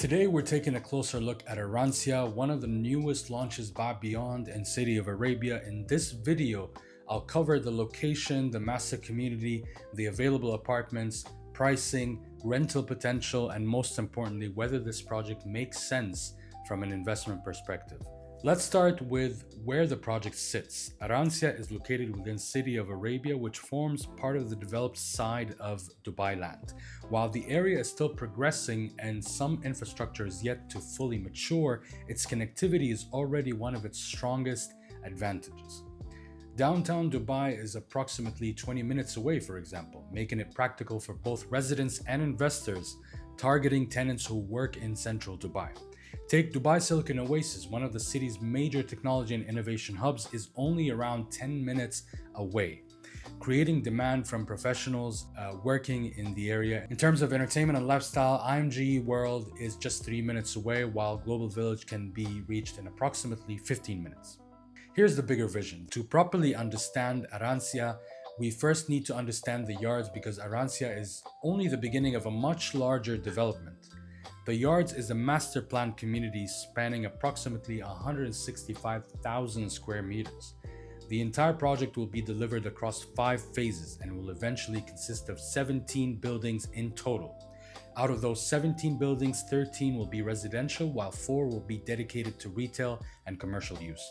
Today, we're taking a closer look at Arancia, one of the newest launches by Beyond and City of Arabia. In this video, I'll cover the location, the master community, the available apartments, pricing, rental potential, and most importantly, whether this project makes sense from an investment perspective. Let's start with where the project sits. Arancia is located within City of Arabia, which forms part of the developed side of Dubai land. While the area is still progressing and some infrastructure is yet to fully mature, its connectivity is already one of its strongest advantages. Downtown Dubai is approximately 20 minutes away, for example, making it practical for both residents and investors targeting tenants who work in central Dubai. Take Dubai Silicon Oasis, one of the city's major technology and innovation hubs, is only around 10 minutes away, creating demand from professionals working in the area. In terms of entertainment and lifestyle, IMG World is just 3 minutes away, while Global Village can be reached in approximately 15 minutes. Here's the bigger vision. To properly understand Arancia, we first need to understand the yards, because Arancia is only the beginning of a much larger development. The Yards is a master planned community spanning approximately 165,000 square meters. The entire project will be delivered across 5 phases and will eventually consist of 17 buildings in total. Out of those 17 buildings, 13 will be residential, while 4 will be dedicated to retail and commercial use.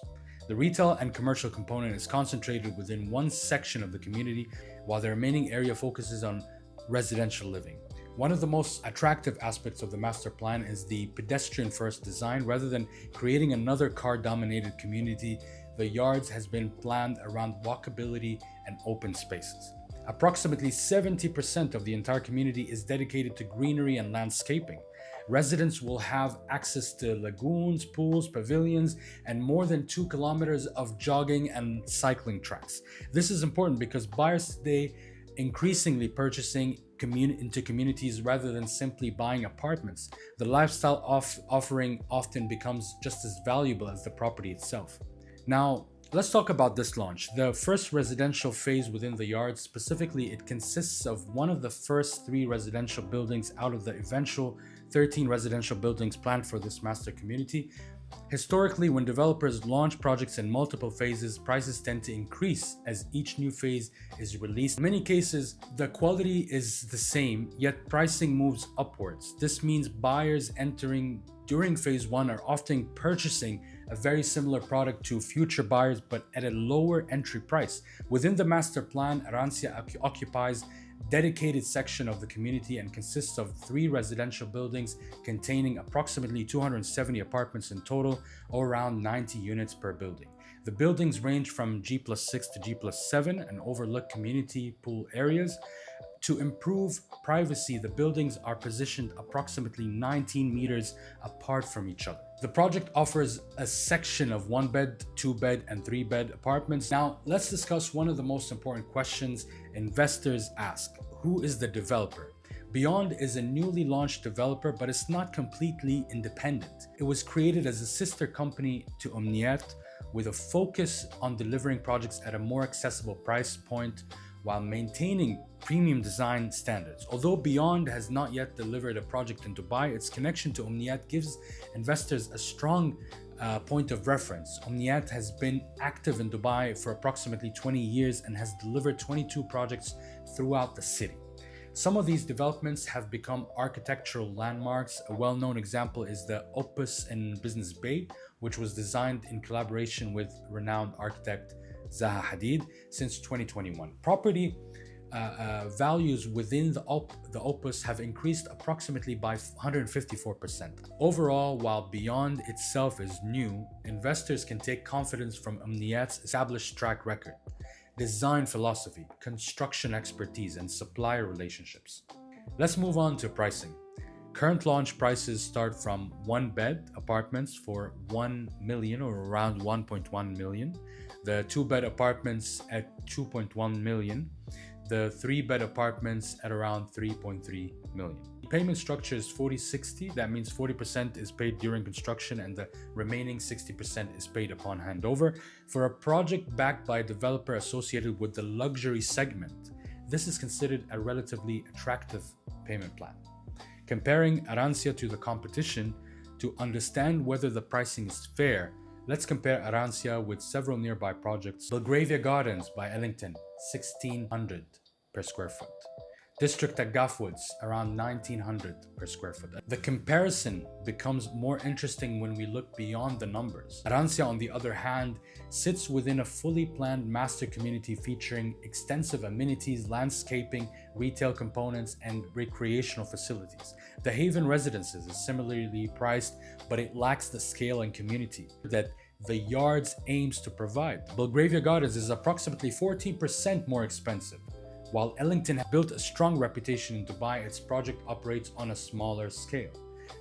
The retail and commercial component is concentrated within one section of the community, while the remaining area focuses on residential living. One of the most attractive aspects of the master plan is the pedestrian-first design. Rather than creating another car-dominated community, the Yards has been planned around walkability and open spaces. Approximately 70% of the entire community is dedicated to greenery and landscaping. Residents will have access to lagoons, pools, pavilions, and more than 2 kilometers of jogging and cycling tracks. This is important because buyers today increasingly purchasing into communities rather than simply buying apartments. The lifestyle offering often becomes just as valuable as the property itself. Now, let's talk about this launch. The first residential phase within the Yards, specifically, it consists of one of the first 3 residential buildings out of the eventual 13 residential buildings planned for this master community. Historically, when developers launch projects in multiple phases, prices tend to increase as each new phase is released. In many cases, the quality is the same, yet pricing moves upwards. This means buyers entering during phase 1 are often purchasing a very similar product to future buyers, but at a lower entry price. Within the master plan, Arancia occupies dedicated section of the community and consists of 3 residential buildings containing approximately 270 apartments in total, or around 90 units per building. The buildings range from G+6 to G+7 and overlook community pool areas. To improve privacy, the buildings are positioned approximately 19 meters apart from each other. The project offers a section of 1-bed, 2-bed, and 3-bed apartments. Now, let's discuss one of the most important questions investors ask. Who is the developer? Beyond is a newly launched developer, but it's not completely independent. It was created as a sister company to Omniyat, with a focus on delivering projects at a more accessible price point while maintaining premium design standards. Although Beyond has not yet delivered a project in Dubai, its connection to Omniyat gives investors a strong point of reference. Omniyat has been active in Dubai for approximately 20 years and has delivered 22 projects throughout the city. Some of these developments have become architectural landmarks. A well-known example is the Opus in Business Bay, which was designed in collaboration with renowned architect Zaha Hadid since 2021. Property values within the Opus have increased approximately by 154%. Overall, while Beyond itself is new, investors can take confidence from Omniyat's established track record, design philosophy, construction expertise, and supplier relationships. Let's move on to pricing. Current launch prices start from 1-bed apartments for 1 million, or around 1.1 million. The 2-bed apartments at 2.1 million. The 3-bed apartments at around 3.3 million. The payment structure is 40-60. That means 40% is paid during construction and the remaining 60% is paid upon handover. For a project backed by a developer associated with the luxury segment, this is considered a relatively attractive payment plan. Comparing Arancia to the competition to understand whether the pricing is fair, let's compare Arancia with several nearby projects. Belgravia Gardens by Ellington, 1600 per square foot. District at Goffwoods, around 1900 per square foot. The comparison becomes more interesting when we look beyond the numbers. Arancia, on the other hand, sits within a fully planned master community featuring extensive amenities, landscaping, retail components, and recreational facilities. The Haven Residences is similarly priced, but it lacks the scale and community that the Yards aims to provide. Belgravia Gardens is approximately 14% more expensive. While Ellington built a strong reputation in Dubai, its project operates on a smaller scale.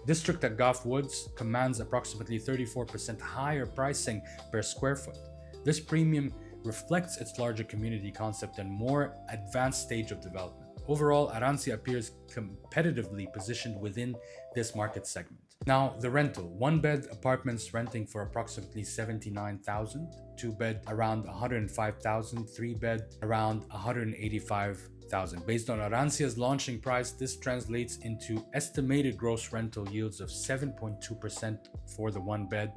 District at Goffwoods commands approximately 34% higher pricing per square foot. This premium reflects its larger community concept and more advanced stage of development. Overall, Arancia appears competitively positioned within this market segment. Now, the rental. One-bed apartments renting for approximately $79,000, two-bed around $105,000, three-bed around $185,000. Based on Arancia's launching price, this translates into estimated gross rental yields of 7.2% for the one-bed,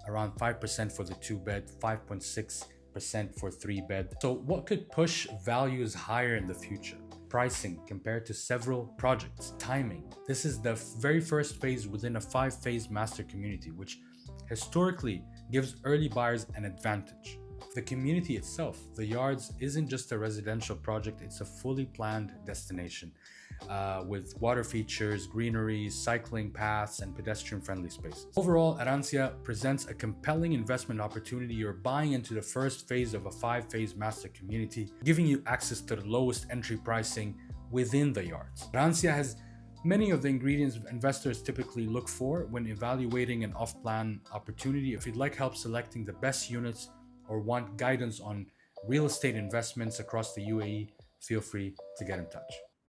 around 5% for the two-bed, 5.6% for three-bed. So what could push values higher in the future? Pricing compared to several projects. Timing. This is the very first phase within a 5-phase master community, which historically gives early buyers an advantage. The community itself, the Yards, isn't just a residential project, it's a fully planned destination with water features, greenery, cycling paths, and pedestrian-friendly spaces. Overall, Arancia presents a compelling investment opportunity. You're buying into the first phase of a 5-phase master community, giving you access to the lowest entry pricing within the Yards. Arancia has many of the ingredients investors typically look for when evaluating an off-plan opportunity. If you'd like help selecting the best units or want guidance on real estate investments across the UAE, feel free to get in touch.